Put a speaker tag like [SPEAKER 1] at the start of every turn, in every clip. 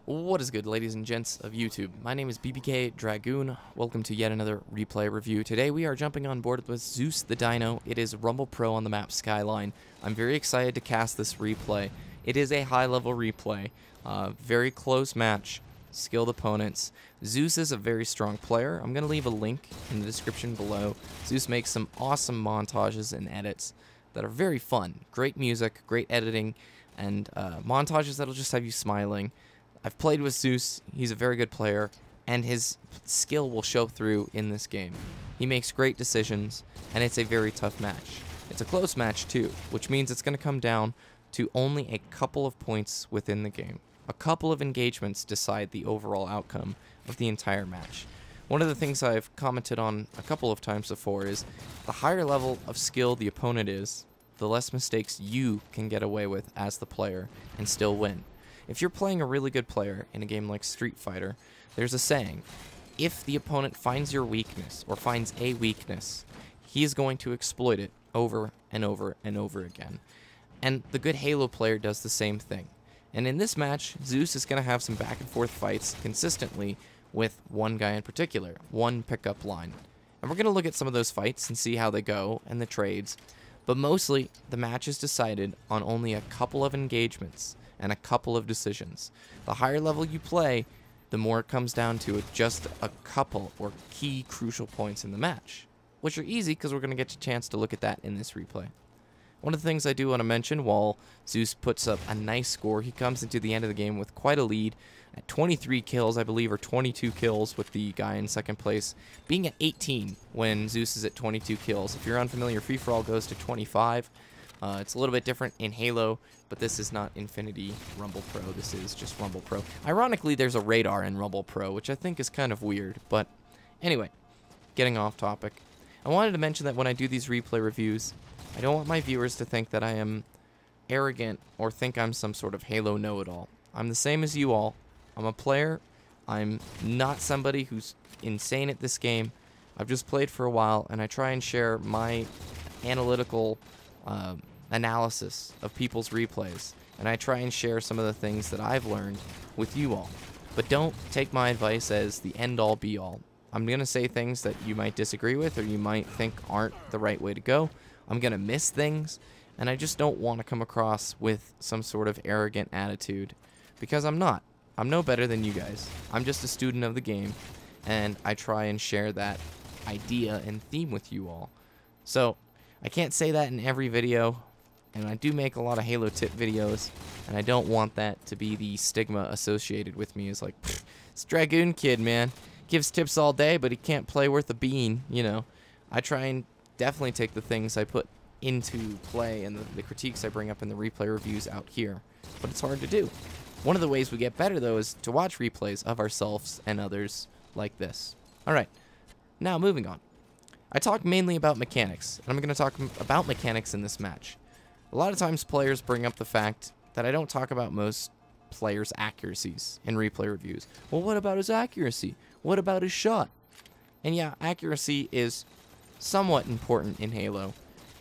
[SPEAKER 1] What is good, ladies and gents of YouTube? My name is BBK Dragoon. Welcome to yet another replay review. Today we are jumping on board with Zeus the Dino. It is Rumble Pro on the map Skyline. I'm very excited to cast this replay. It is a high-level replay. Very close match. Skilled opponents. Zeus is a very strong player. I'm going to leave a link in the description below. Zeus makes some awesome montages and edits that are very fun. Great music, great editing, and montages that'll just have you smiling. I've played with Zeus, he's a very good player, and his skill will show through in this game. He makes great decisions, and it's a very tough match. It's a close match too, which means it's going to come down to only a couple of points within the game. A couple of engagements decide the overall outcome of the entire match. One of the things I've commented on a couple of times before is the higher level of skill the opponent is, the less mistakes you can get away with as the player and still win. If you're playing a really good player in a game like Street Fighter, there's a saying, if the opponent finds your weakness, or finds a weakness, he is going to exploit it over and over and over again. And the good Halo player does the same thing. And in this match, Zeus is going to have some back and forth fights consistently with one guy in particular, one pickup line. And we're going to look at some of those fights and see how they go and the trades. But mostly, the match is decided on only a couple of engagements and a couple of decisions. The higher level you play, the more it comes down to just a couple or key crucial points in the match, which are easy because we're going to get a chance to look at that in this replay. One of the things I do want to mention, while Zeus puts up a nice score, he comes into the end of the game with quite a lead at 23 kills, I believe, or 22 kills, with the guy in second place being at 18 when Zeus is at 22 kills. If you're unfamiliar, free-for-all goes to 25. It's a little bit different in Halo, but this is not Infinity Rumble Pro. This is just Rumble Pro. Ironically, there's a radar in Rumble Pro, which I think is kind of weird. But anyway, getting off topic. I wanted to mention that when I do these replay reviews, I don't want my viewers to think that I am arrogant or think I'm some sort of Halo know-it-all. I'm the same as you all. I'm a player. I'm not somebody who's insane at this game. I've just played for a while, and I try and share my analytical analysis of people's replays, and I try and share some of the things that I've learned with you all. But don't take my advice as the end-all be-all. I'm going to say things that you might disagree with or you might think aren't the right way to go. I'm going to miss things, and I just don't want to come across with some sort of arrogant attitude, because I'm not. I'm no better than you guys. I'm just a student of the game, and I try and share that idea and theme with you all. So I can't say that in every video, and I do make a lot of Halo tip videos, and I don't want that to be the stigma associated with me as like, this Dragoon kid, man, gives tips all day, but he can't play worth a bean, you know. I try and definitely take the things I put into play and the critiques I bring up in the replay reviews out here, but it's hard to do. One of the ways we get better, though, is to watch replays of ourselves and others like this. Alright, now moving on. I talk mainly about mechanics, and I'm going to talk about mechanics in this match. A lot of times players bring up the fact that I don't talk about most players' accuracies in replay reviews. Well, what about his accuracy? What about his shot? And yeah, accuracy is somewhat important in Halo.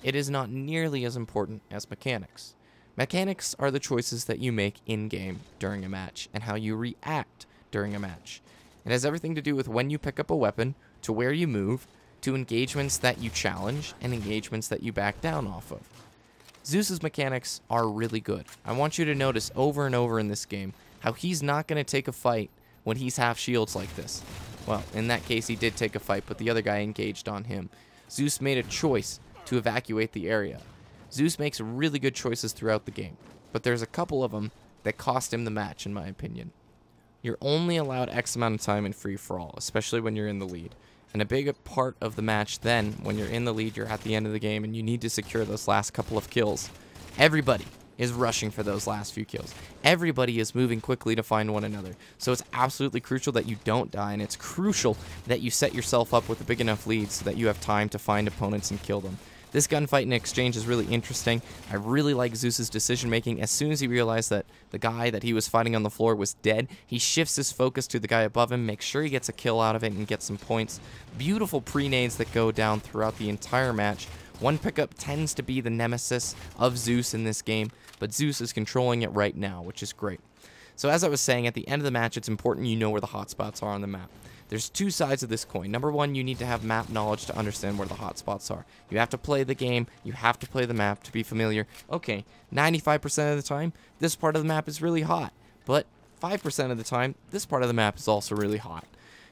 [SPEAKER 1] It is not nearly as important as mechanics. Mechanics are the choices that you make in-game during a match and how you react during a match. It has everything to do with when you pick up a weapon, to where you move, to engagements that you challenge, and engagements that you back down off of. Zeus's mechanics are really good. I want you to notice over and over in this game how he's not going to take a fight when he's half shields like this. Well, in that case he did take a fight, but the other guy engaged on him. Zeus made a choice to evacuate the area. Zeus makes really good choices throughout the game, but there's a couple of them that cost him the match, in my opinion. You're only allowed X amount of time in free-for-all, especially when you're in the lead. And a big part of the match then, when you're in the lead, you're at the end of the game, and you need to secure those last couple of kills. Everybody is rushing for those last few kills. Everybody is moving quickly to find one another. So it's absolutely crucial that you don't die, and it's crucial that you set yourself up with a big enough lead so that you have time to find opponents and kill them. This gunfight in exchange is really interesting. I really like Zeus's decision making. As soon as he realized that the guy that he was fighting on the floor was dead, he shifts his focus to the guy above him, makes sure he gets a kill out of it and gets some points. Beautiful pre-nades that go down throughout the entire match. One pickup tends to be the nemesis of Zeus in this game, but Zeus is controlling it right now, which is great. So as I was saying, at the end of the match, it's important you know where the hotspots are on the map. There's two sides of this coin. Number one, you need to have map knowledge to understand where the hotspots are. You have to play the game, you have to play the map to be familiar. Okay, 95% of the time, this part of the map is really hot, but 5% of the time, this part of the map is also really hot.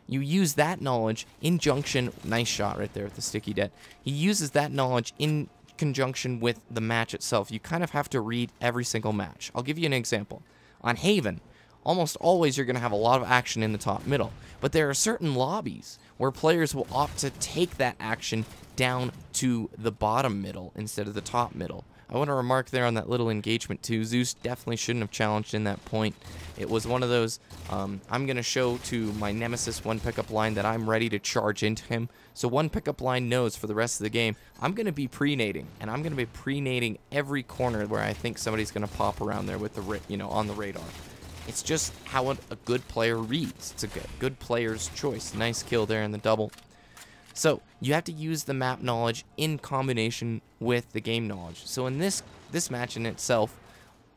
[SPEAKER 1] You use that knowledge in junction, nice shot right there with the sticky dead. He uses that knowledge in conjunction with the match itself. You kind of have to read every single match. I'll give you an example. On Haven, almost always you're going to have a lot of action in the top middle, but there are certain lobbies where players will opt to take that action down to the bottom middle instead of the top middle. I want to remark there on that little engagement too. Zeus definitely shouldn't have challenged in that point. It was one of those, I'm going to show to my nemesis one pickup line that I'm ready to charge into him. So one pickup line knows for the rest of the game, I'm going to be pre-nading, and I'm going to be pre-nading every corner where I think somebody's going to pop around there with the, on the radar. It's just how a good player reads. It's a good player's choice. Nice kill there in the double. So you have to use the map knowledge in combination with the game knowledge. So in this match in itself,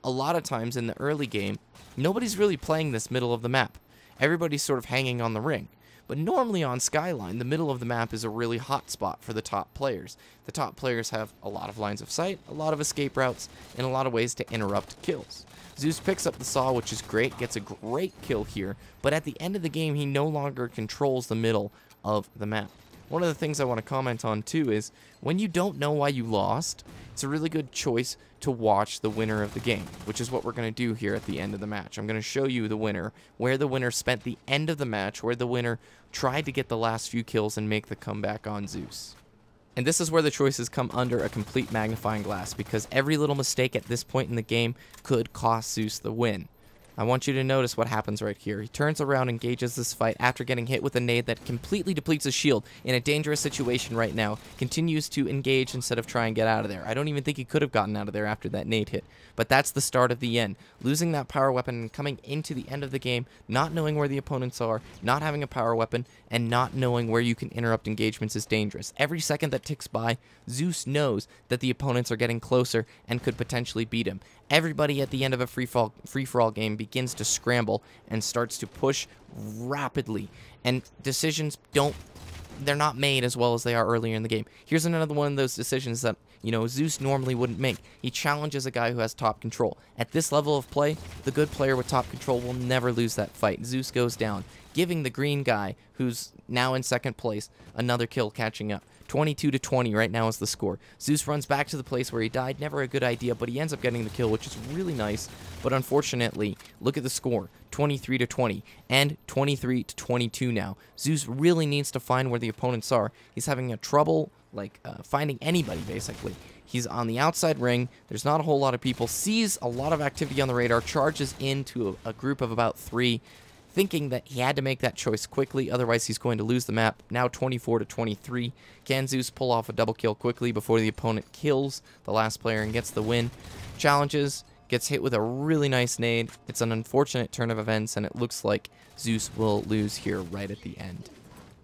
[SPEAKER 1] a lot of times in the early game, nobody's really playing this middle of the map. Everybody's sort of hanging on the ring. But normally on Skyline, the middle of the map is a really hot spot for the top players. The top players have a lot of lines of sight, a lot of escape routes, and a lot of ways to interrupt kills. Zeus picks up the saw, which is great, gets a great kill here, but at the end of the game, he no longer controls the middle of the map. One of the things I want to comment on too is when you don't know why you lost, it's a really good choice to watch the winner of the game, which is what we're going to do here at the end of the match. I'm going to show you the winner, where the winner spent the end of the match, where the winner tried to get the last few kills and make the comeback on Zeus. And this is where the choices come under a complete magnifying glass, because every little mistake at this point in the game could cost Zeus the win. I want you to notice what happens right here. He turns around, engages this fight after getting hit with a nade that completely depletes his shield in a dangerous situation right now. Continues to engage instead of try and get out of there. I don't even think he could have gotten out of there after that nade hit. But that's the start of the end. Losing that power weapon and coming into the end of the game, not knowing where the opponents are, not having a power weapon, and not knowing where you can interrupt engagements is dangerous. Every second that ticks by, Zeus knows that the opponents are getting closer and could potentially beat him. Everybody at the end of a free-for-all game begins to scramble and starts to push rapidly, and decisions they're not made as well as they are earlier in the game. Here's another one of those decisions that, Zeus normally wouldn't make. He challenges a guy who has top control. At this level of play, the good player with top control will never lose that fight. Zeus goes down, giving the green guy, who's now in second place, another kill catching up. 22-20 right now is the score. Zeus runs back to the place where he died. Never a good idea, but he ends up getting the kill, which is really nice. But unfortunately, look at the score. 23-20 and 23-22 now. Zeus really needs to find where the opponents are. He's having a trouble finding anybody, basically. He's on the outside ring. There's not a whole lot of people. Sees a lot of activity on the radar. Charges into a group of about 3. Thinking that he had to make that choice quickly, otherwise he's going to lose the map. Now 24-23. Can Zeus pull off a double kill quickly before the opponent kills the last player and gets the win? Challenges, gets hit with a really nice nade. It's an unfortunate turn of events, and it looks like Zeus will lose here right at the end.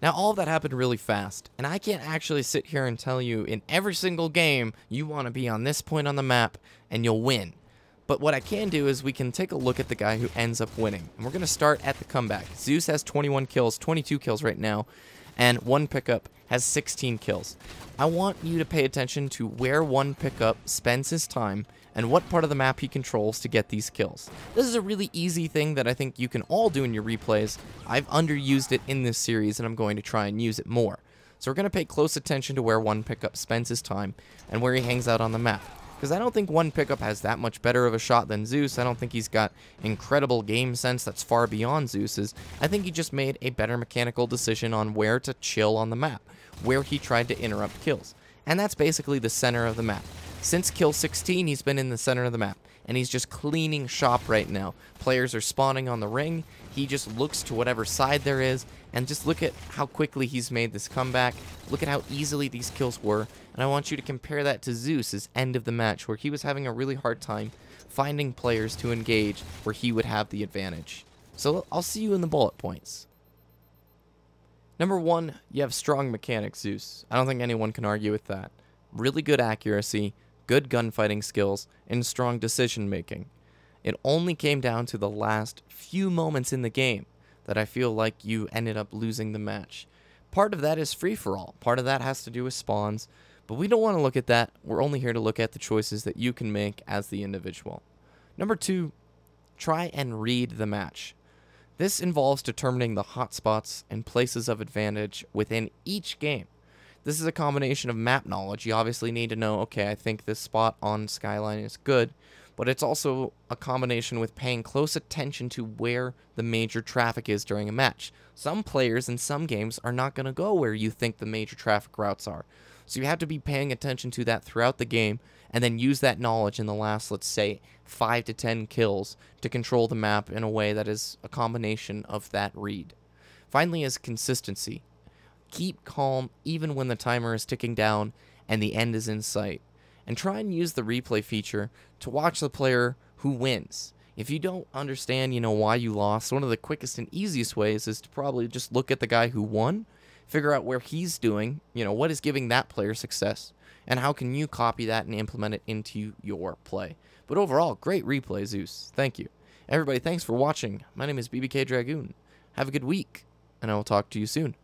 [SPEAKER 1] Now, all of that happened really fast, and I can't actually sit here and tell you in every single game you want to be on this point on the map and you'll win. But what I can do is we can take a look at the guy who ends up winning. And we're going to start at the comeback. Zeus has 21 kills, 22 kills right now, and one pickup has 16 kills. I want you to pay attention to where one pickup spends his time and what part of the map he controls to get these kills. This is a really easy thing that I think you can all do in your replays. I've underused it in this series, and I'm going to try and use it more. So we're going to pay close attention to where one pickup spends his time and where he hangs out on the map. Because I don't think one pickup has that much better of a shot than Zeus. I don't think he's got incredible game sense that's far beyond Zeus's. I think he just made a better mechanical decision on where to chill on the map, where he tried to interrupt kills. And that's basically the center of the map. Since kill 16, he's been in the center of the map, and he's just cleaning shop right now. Players are spawning on the ring. He just looks to whatever side there is, and just look at how quickly he's made this comeback. Look at how easily these kills were, and I want you to compare that to Zeus's end of the match, where he was having a really hard time finding players to engage where he would have the advantage. So I'll see you in the bullet points. Number 1, you have strong mechanics, Zeus. I don't think anyone can argue with that. Really good accuracy, good gunfighting skills, and strong decision making. It only came down to the last few moments in the game that I feel like you ended up losing the match. Part of that is free-for-all. Part of that has to do with spawns. But we don't want to look at that. We're only here to look at the choices that you can make as the individual. Number 2, try and read the match. This involves determining the hotspots and places of advantage within each game. This is a combination of map knowledge. You obviously need to know, okay, I think this spot on Skyline is good, but it's also a combination with paying close attention to where the major traffic is during a match. Some players in some games are not going to go where you think the major traffic routes are. So you have to be paying attention to that throughout the game and then use that knowledge in the last, let's say, 5 to 10 kills to control the map in a way that is a combination of that read. Finally is consistency. Keep calm even when the timer is ticking down and the end is in sight. And try and use the replay feature to watch the player who wins. If you don't understand, why you lost, one of the quickest and easiest ways is to probably just look at the guy who won, figure out where he's doing, what is giving that player success, and how can you copy that and implement it into your play. But overall, great replay, Zeus. Thank you. Everybody, thanks for watching. My name is BBK Dragoon. Have a good week, and I will talk to you soon.